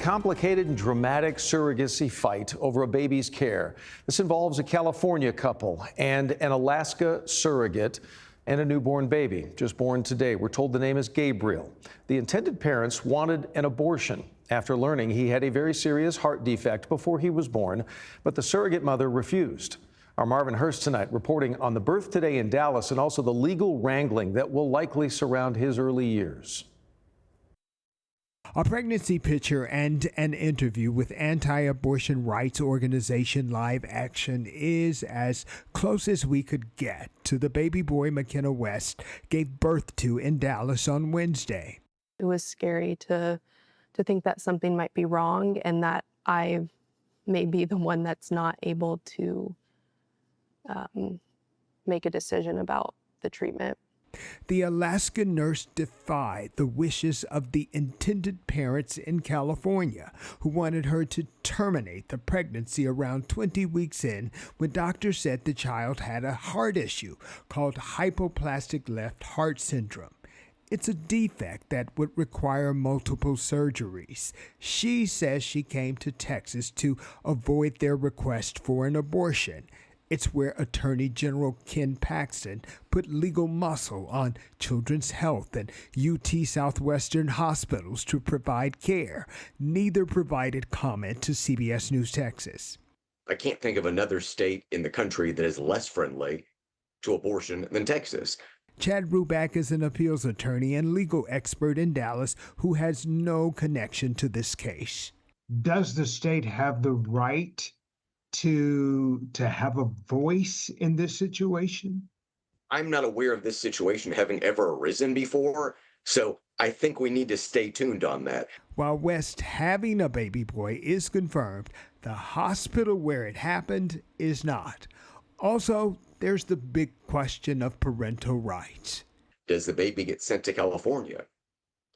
Complicated and dramatic surrogacy fight over a baby's care. This involves a California couple and an Alaska surrogate and a newborn baby just born today. We're told the name is Gabriel. The intended parents wanted an abortion after learning he had a very serious heart defect before he was born, but the surrogate mother refused. Our Marvin Hurst tonight reporting on the birth today in Dallas and also the legal wrangling that will likely surround his early years. A pregnancy picture and an interview with anti-abortion rights organization Live Action is as close as we could get to the baby boy McKenna West gave birth to in Dallas on Wednesday. It was scary to think that something might be wrong and that I may be the one that's not able to make a decision about the treatment. The Alaska nurse defied the wishes of the intended parents in California, who wanted her to terminate the pregnancy around 20 weeks in when doctors said the child had a heart issue called hypoplastic left heart syndrome. It's a defect that would require multiple surgeries. She says she came to Texas to avoid their request for an abortion. It's where Attorney General Ken Paxton put legal muscle on Children's Health and UT Southwestern hospitals to provide care. Neither provided comment to CBS News Texas. I can't think of another state in the country that is less friendly to abortion than Texas. Chad Ruback is an appeals attorney and legal expert in Dallas who has no connection to this case. Does the state have the right to have a voice in this situation? I'm not aware of this situation having ever arisen before, so I think we need to stay tuned on that. While West having a baby boy is confirmed, the hospital where it happened is not. Also, there's the big question of parental rights. Does the baby get sent to California?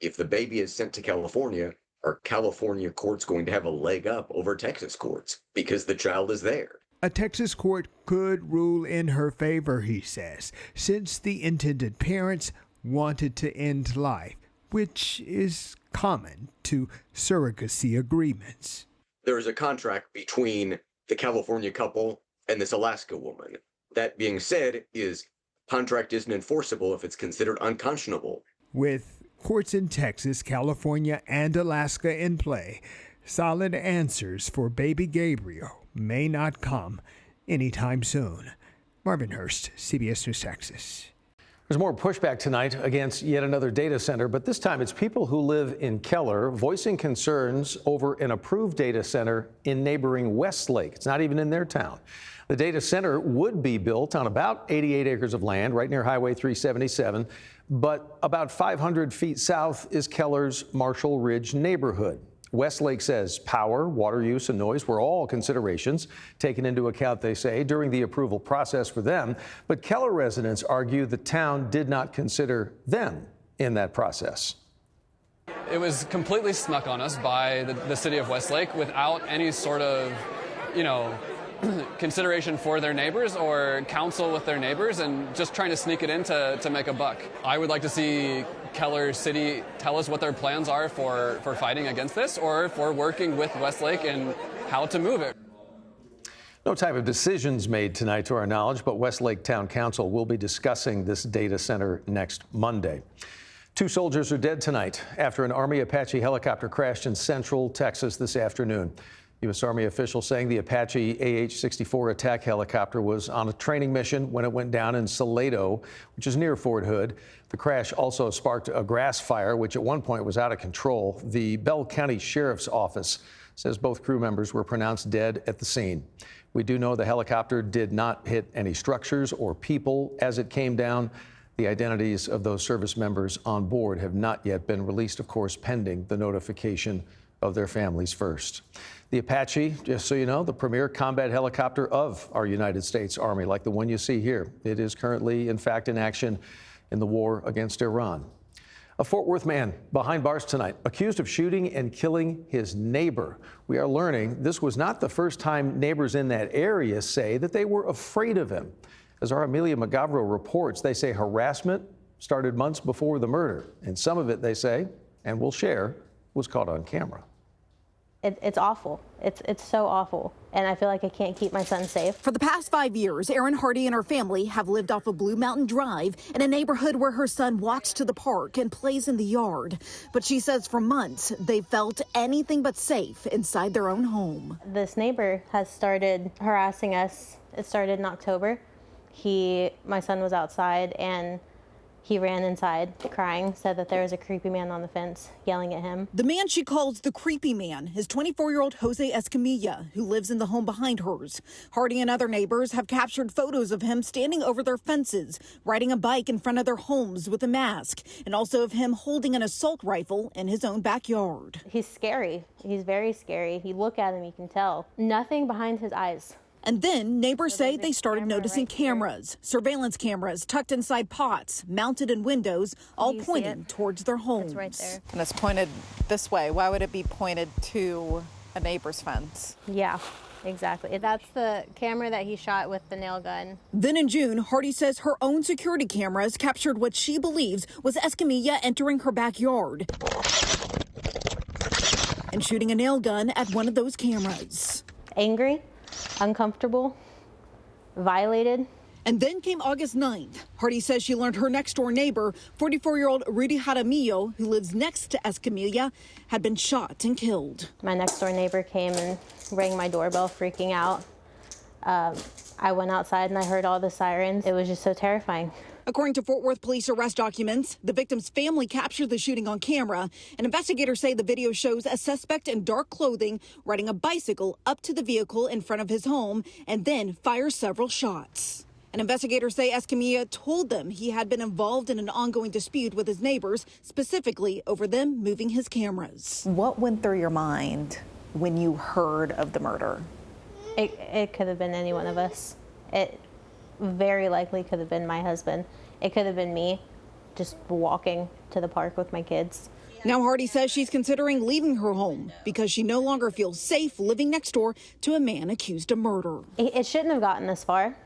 If the baby is sent to California, are California courts going to have a leg up over Texas courts because the child is there? A Texas court could rule in her favor, he says, since the intended parents wanted to end life, which is common to surrogacy agreements. There is a contract between the California couple and this Alaska woman. That being said, contract isn't enforceable if it's considered unconscionable. With courts in Texas, California, and Alaska in play, solid answers for baby Gabriel may not come anytime soon. Marvin Hurst, CBS News Texas. There's more pushback tonight against yet another data center, but this time it's people who live in Keller voicing concerns over an approved data center in neighboring Westlake. It's not even in their town. The data center would be built on about 88 acres of land right near Highway 377, but about 500 feet south is Keller's Marshall Ridge neighborhood. Westlake says power, water use, and noise were all considerations taken into account, they say, during the approval process for them. But Keller residents argue the town did not consider them in that process. It was completely snuck on us by the city of Westlake without any sort of, consideration for their neighbors or counsel with their neighbors, and just trying to sneak it in to make a buck. I would like to see Keller City tell us what their plans are for fighting against this or for working with Westlake and how to move it. No type of decisions made tonight to our knowledge, but Westlake Town Council will be discussing this data center next Monday. 2 soldiers are dead tonight after an Army Apache helicopter crashed in central Texas this afternoon. U.S. Army officials saying the Apache AH-64 attack helicopter was on a training mission when it went down in Salado, which is near Fort Hood. The crash also sparked a grass fire, which at one point was out of control. The Bell County Sheriff's Office says both crew members were pronounced dead at the scene. We do know the helicopter did not hit any structures or people as it came down. The identities of those service members on board have not yet been released, of course, pending the notification of their families first. The Apache, just so you know, the premier combat helicopter of our United States Army, like the one you see here. It is currently, in fact, in action in the war against Iran. A Fort Worth man behind bars tonight, accused of shooting and killing his neighbor. We are learning this was not the first time neighbors in that area say that they were afraid of him. As our Amelia Magavro reports, they say harassment started months before the murder. And some of it, they say, and we'll share, was caught on camera. it's awful. It's so awful. And I feel like I can't keep my son safe. For the past 5 years, Erin Hardy and her family have lived off of Blue Mountain Drive in a neighborhood where her son walks to the park and plays in the yard. But she says for months, they've felt anything but safe inside their own home. This neighbor has started harassing us. It started in October. My son was outside and he ran inside crying, said that there was a creepy man on the fence yelling at him. The man she calls the creepy man is 24-year-old Jose Escamilla, who lives in the home behind hers. Hardy and other neighbors have captured photos of him standing over their fences, riding a bike in front of their homes with a mask, and also of him holding an assault rifle in his own backyard. He's scary. He's very scary. You look at him, you can tell. Nothing behind his eyes. And then neighbors say they started noticing cameras, surveillance cameras tucked inside pots, mounted in windows, all pointing towards their homes. It's right there. And it's pointed this way. Why would it be pointed to a neighbor's fence? Yeah, exactly. That's the camera that he shot with the nail gun. Then in June, Hardy says her own security cameras captured what she believes was Escamilla entering her backyard and shooting a nail gun at one of those cameras. Angry, uncomfortable, violated. And then came August 9th. Hardy says she learned her next door neighbor, 44-year-old Rudy Jaramillo, who lives next to Escamilla, had been shot and killed. My next door neighbor came and rang my doorbell, freaking out. I went outside and I heard all the sirens. It was just so terrifying. According to Fort Worth police arrest documents, the victim's family captured the shooting on camera, and investigators say the video shows a suspect in dark clothing riding a bicycle up to the vehicle in front of his home and then fires several shots. And investigators say Escamilla told them he had been involved in an ongoing dispute with his neighbors, specifically over them moving his cameras. What went through your mind when you heard of the murder? It could have been any one of us. It very likely could have been my husband. It could have been me just walking to the park with my kids. Now Hardy says she's considering leaving her home because she no longer feels safe living next door to a man accused of murder. It shouldn't have gotten this far.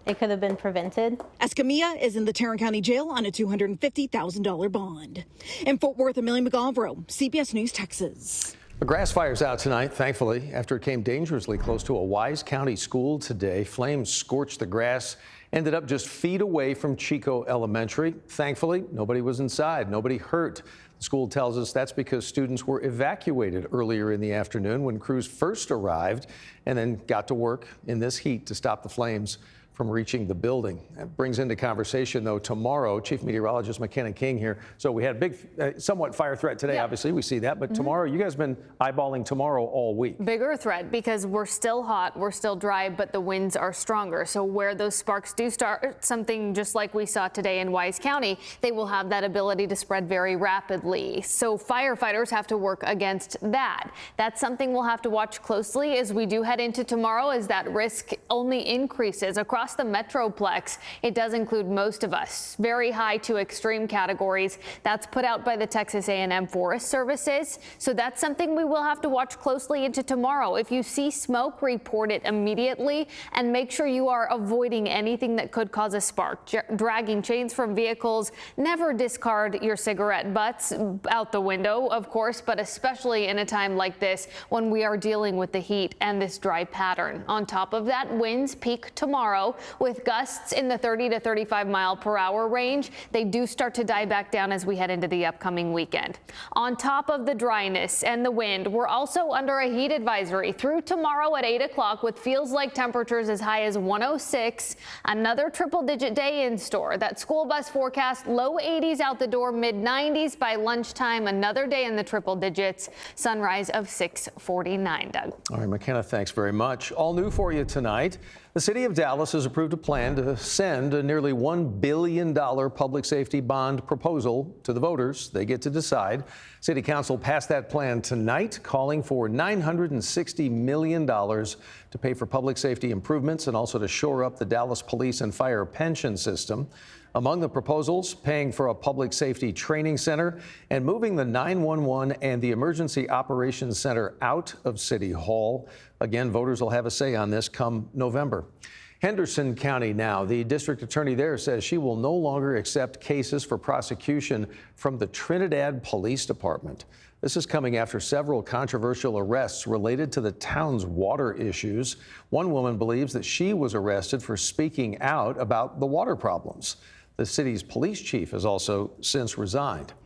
It could have been prevented. Escamilla is in the Tarrant County Jail on a $250,000 bond. In Fort Worth, Amelia McGavro, CBS News, Texas. A grass fire's out tonight, thankfully, after it came dangerously close to a Wise County school today. Flames scorched the grass, ended up just feet away from Chico Elementary. Thankfully, nobody was inside, nobody hurt. The school tells us that's because students were evacuated earlier in the afternoon when crews first arrived and then got to work in this heat to stop the flames from reaching the building. That brings into conversation, though, tomorrow, Chief Meteorologist McKenna King here. So we had a big, somewhat fire threat today, obviously, we see that. But tomorrow, you guys have been eyeballing tomorrow all week. Bigger threat because we're still hot, we're still dry, but the winds are stronger. So where those sparks do start, something just like we saw today in Wise County, they will have that ability to spread very rapidly. So firefighters have to work against that. That's something we'll have to watch closely as we do head into tomorrow, as that risk only increases across the Metroplex. It does include most of us. Very high to extreme categories. That's put out by the Texas A&M Forest Services. So that's something we will have to watch closely into tomorrow. If you see smoke, report it immediately and make sure you are avoiding anything that could cause a spark. Dragging chains from vehicles. Never discard your cigarette butts out the window, of course, but especially in a time like this when we are dealing with the heat and this dry pattern. On top of that, winds peak tomorrow with gusts in the 30 to 35 mile per hour range. They do start to die back down as we head into the upcoming weekend. On top of the dryness and the wind, we're also under a heat advisory through tomorrow at 8 o'clock with feels like temperatures as high as 106. Another triple digit day in store. That school bus forecast, low 80s out the door, mid 90s by lunchtime. Another day in the triple digits. Sunrise of 6:49. Doug. All right, McKenna, thanks very much. All new for you tonight. The city of Dallas has approved a plan to send a nearly $1 billion public safety bond proposal to the voters. They get to decide. City Council passed that plan tonight, calling for $960 million to pay for public safety improvements and also to shore up the Dallas police and fire pension system. Among the proposals, paying for a public safety training center and moving the 911 and the Emergency Operations Center out of City Hall. Again, voters will have a say on this come November. Henderson County now. The district attorney there says she will no longer accept cases for prosecution from the Trinidad Police Department. This is coming after several controversial arrests related to the town's water issues. One woman believes that she was arrested for speaking out about the water problems. The city's police chief has also since resigned.